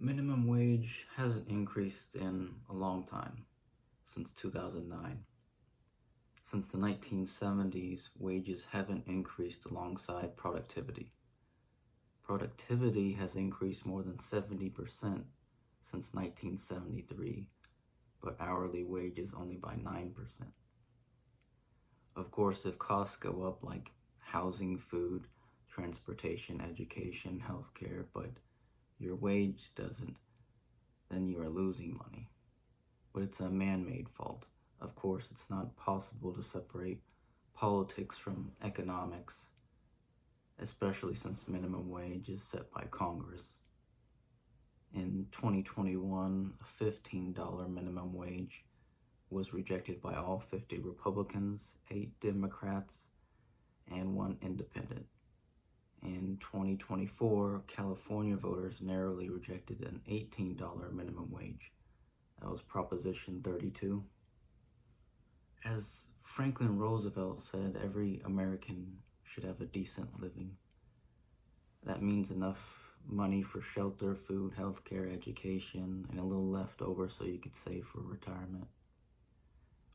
Minimum wage hasn't increased in a long time, since 2009. Since the 1970s, wages haven't increased alongside productivity. Productivity has increased more than 70% since 1973, but hourly wages only by 9%. Of course, if costs go up like housing, food, transportation, education, healthcare, but your wage doesn't, then you are losing money. But it's a man-made fault. Of course, it's not possible to separate politics from economics, especially since minimum wage is set by Congress. In 2021, a $15 minimum wage was rejected by all 50 Republicans, 8 Democrats, and 1 independent. In 2024, California voters narrowly rejected an $18 minimum wage. That was Proposition 32. As Franklin Roosevelt said, every American should have a decent living. That means enough money for shelter, food, healthcare, education, and a little left over so you could save for retirement.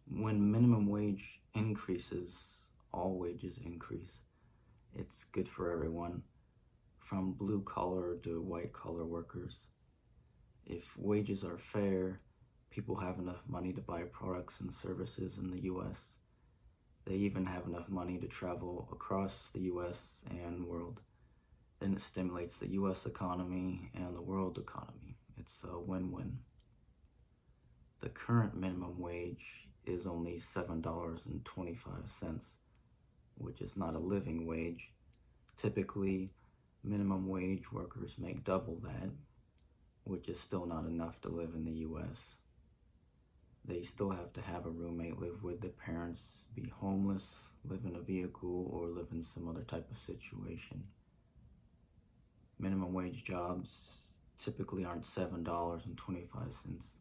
When minimum wage increases, all wages increase. It's good for everyone, from blue collar to white collar workers. If wages are fair, people have enough money to buy products and services in the US. They even have enough money to travel across the US and world. Then it stimulates the US economy and the world economy. It's a win-win. The current minimum wage is only $7.25, which is not a living wage. Typically, minimum wage workers make double that, which is still not enough to live in the US. They still have to have a roommate, live with their parents, be homeless, live in a vehicle, or live in some other type of situation. Minimum wage jobs typically aren't $7.25.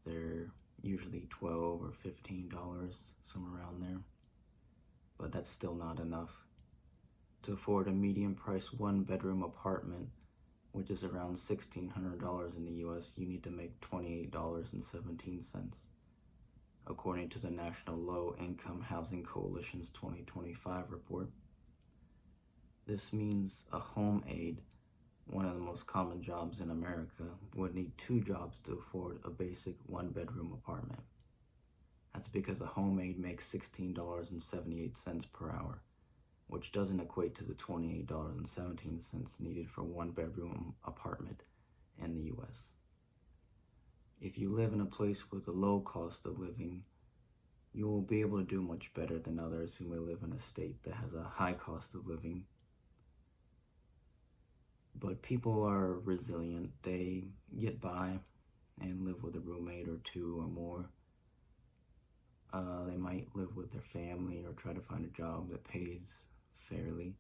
They're usually $12 or $15, somewhere around there. But that's still not enough. To afford a medium-price one-bedroom apartment, which is around $1,600 in the US, you need to make $28.17, according to the National Low Income Housing Coalition's 2025 report. This means a home aide, one of the most common jobs in America, would need 2 jobs to afford a basic one-bedroom apartment. That's because a home aide makes $16.78 per hour, which doesn't equate to the $28.17 needed for one-bedroom apartment in the US. If you live in a place with a low cost of living, you will be able to do much better than others who may live in a state that has a high cost of living. But people are resilient. They get by and live with a roommate or 2 or more. They might live with their family or try to find a job that pays fairly,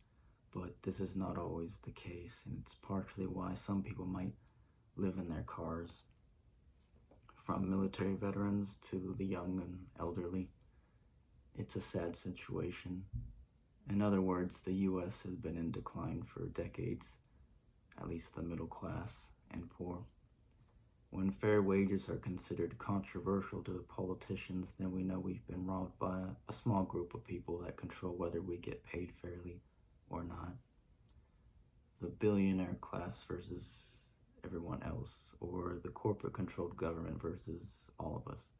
but this is not always the case, and it's partially why some people might live in their cars. From military veterans to the young and elderly, it's a sad situation. In other words, the US has been in decline for decades, at least the middle class and poor. When fair wages are considered controversial to politicians, then we know we've been robbed by a small group of people that control whether we get paid fairly or not. The billionaire class versus everyone else, or the corporate-controlled government versus all of us.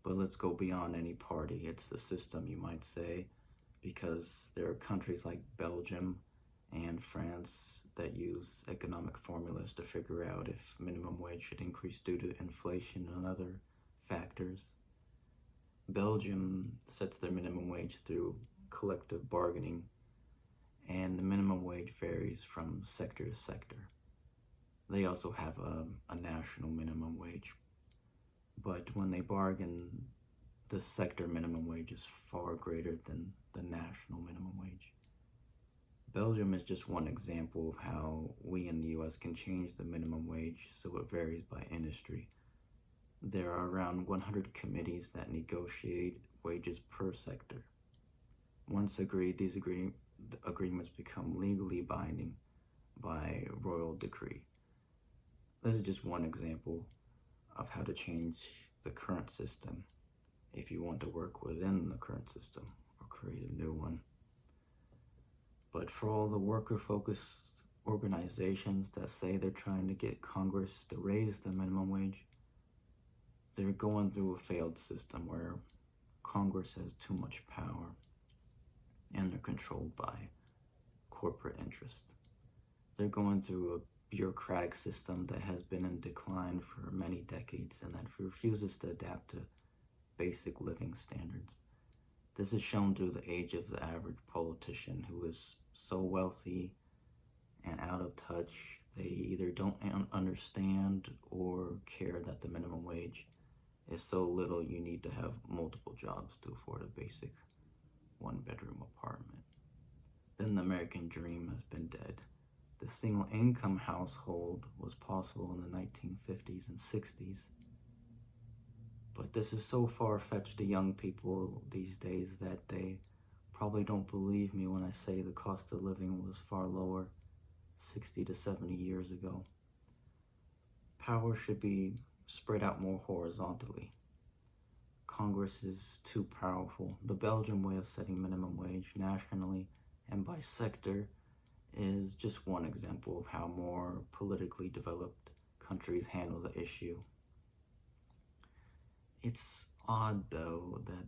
But let's go beyond any party. It's the system, you might say, because there are countries like Belgium and France that use economic formulas to figure out if minimum wage should increase due to inflation and other factors. Belgium sets their minimum wage through collective bargaining, and the minimum wage varies from sector to sector. They also have a national minimum wage, but when they bargain, the sector minimum wage is far greater than the national minimum wage. Belgium is just one example of how we in the US can change the minimum wage so it varies by industry. There are around 100 committees that negotiate wages per sector. Once agreed, these agreements become legally binding by royal decree. This is just one example of how to change the current system if you want to work within the current system or create a new one. But for all the worker-focused organizations that say they're trying to get Congress to raise the minimum wage, they're going through a failed system where Congress has too much power and they're controlled by corporate interest. They're going through a bureaucratic system that has been in decline for many decades and that refuses to adapt to basic living standards. This is shown through the age of the average politician who is so wealthy and out of touch, they either don't understand or care that the minimum wage is so little you need to have multiple jobs to afford a basic one-bedroom apartment. Then the American dream has been dead. The single-income household was possible in the 1950s and 60s. But this is so far-fetched to young people these days that they probably don't believe me when I say the cost of living was far lower 60 to 70 years ago. Power should be spread out more horizontally. Congress is too powerful. The Belgian way of setting minimum wage nationally and by sector is just one example of how more politically developed countries handle the issue. It's odd, though, that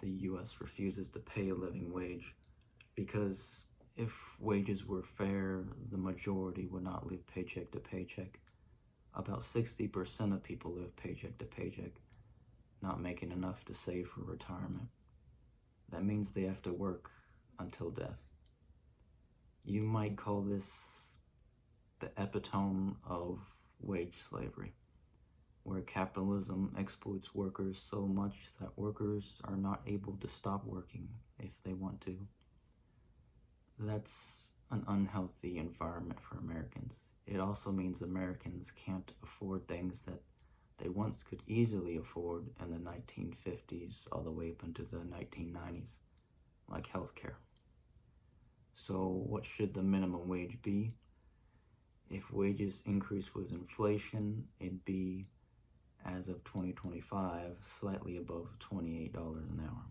the US refuses to pay a living wage, because if wages were fair, the majority would not live paycheck to paycheck. About 60% of people live paycheck to paycheck, not making enough to save for retirement. That means they have to work until death. You might call this the epitome of wage slavery, where capitalism exploits workers so much that workers are not able to stop working if they want to. That's an unhealthy environment for Americans. It also means Americans can't afford things that they once could easily afford in the 1950s all the way up into the 1990s, like healthcare. So what should the minimum wage be? If wages increase with inflation, it'd be, as of 2025, slightly above $28 an hour.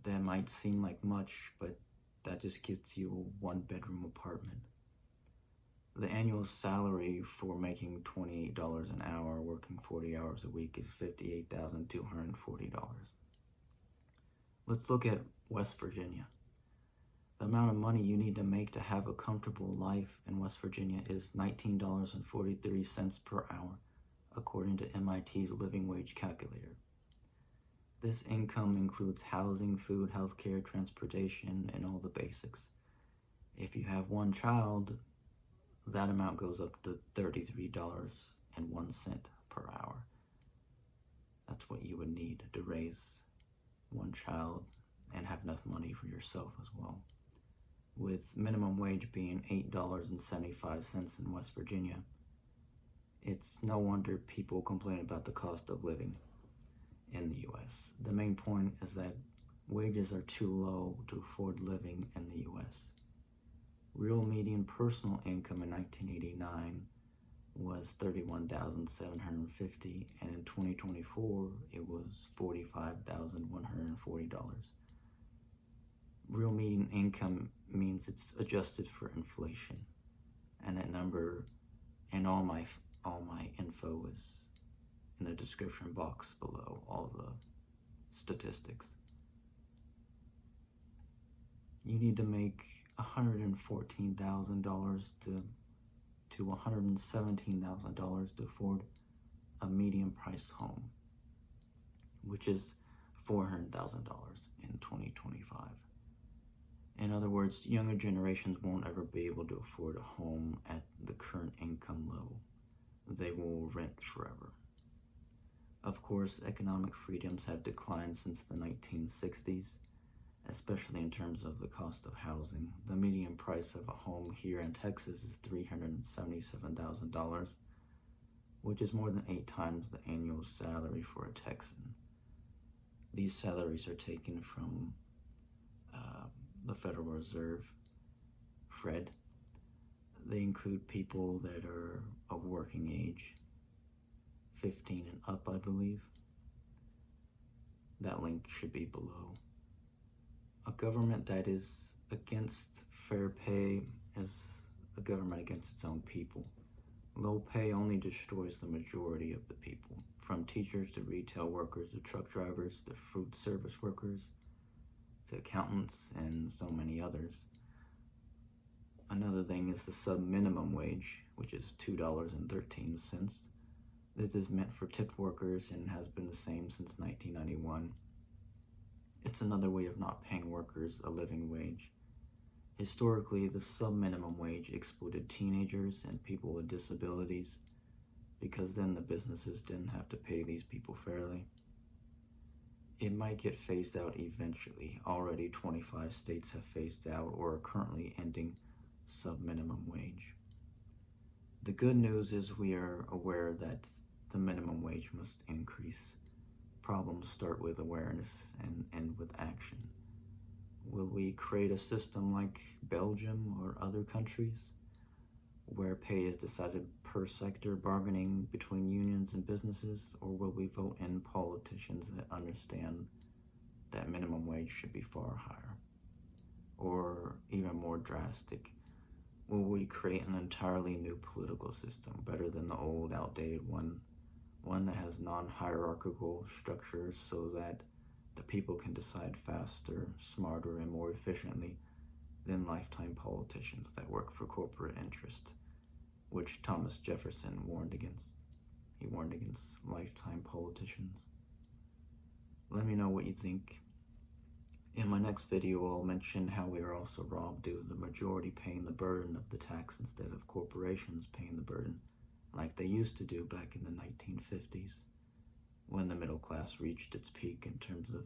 That might seem like much, but that just gets you a one-bedroom apartment. The annual salary for making $28 an hour working 40 hours a week is $58,240. Let's look at West Virginia. The amount of money you need to make to have a comfortable life in West Virginia is $19.43 per hour, according to MIT's living wage calculator. This income includes housing, food, healthcare, transportation, and all the basics. If you have one child, that amount goes up to $33.01 per hour. That's what you would need to raise one child and have enough money for yourself as well. With minimum wage being $8.75 in West Virginia, it's no wonder people complain about the cost of living in the US. The main point is that wages are too low to afford living in the US. Real median personal income in 1989 was $31,750, and in 2024 it was $45,140. Real median income means it's adjusted for inflation, and that number and all my info is in the description box below, all the statistics. You need to make $114,000 to $117,000 to afford a medium priced home, which is $400,000 in 2025. In other words, younger generations won't ever be able to afford a home at the current income level. They will rent forever. Of course, economic freedoms have declined since the 1960s, especially in terms of the cost of housing. The median price of a home here in Texas is $377,000, which is more than 8 times the annual salary for a Texan. These salaries are taken from the Federal Reserve, Fred. They include people that are of working age, 15 and up, I believe. That link should be below. A government that is against fair pay is a government against its own people. Low pay only destroys the majority of the people, from teachers to retail workers to truck drivers to food service workers to accountants and so many others. Another thing is the sub-minimum wage, which is $2.13. This is meant for tipped workers and has been the same since 1991. It's another way of not paying workers a living wage. Historically, the sub-minimum wage excluded teenagers and people with disabilities because then the businesses didn't have to pay these people fairly. It might get phased out eventually. Already 25 states have phased out or are currently ending sub-minimum wage. The good news is we are aware that the minimum wage must increase. Problems start with awareness and end with action. Will we create a system like Belgium or other countries where pay is decided per sector, bargaining between unions and businesses, or will we vote in politicians that understand that minimum wage should be far higher? Or even more drastic, will we create an entirely new political system, better than the old, outdated one that has non-hierarchical structures so that the people can decide faster, smarter, and more efficiently than lifetime politicians that work for corporate interests, which Thomas Jefferson warned against. He warned against lifetime politicians. Let me know what you think. In my next video, I'll mention how we are also robbed due to the majority paying the burden of the tax instead of corporations paying the burden, like they used to do back in the 1950s, when the middle class reached its peak in terms of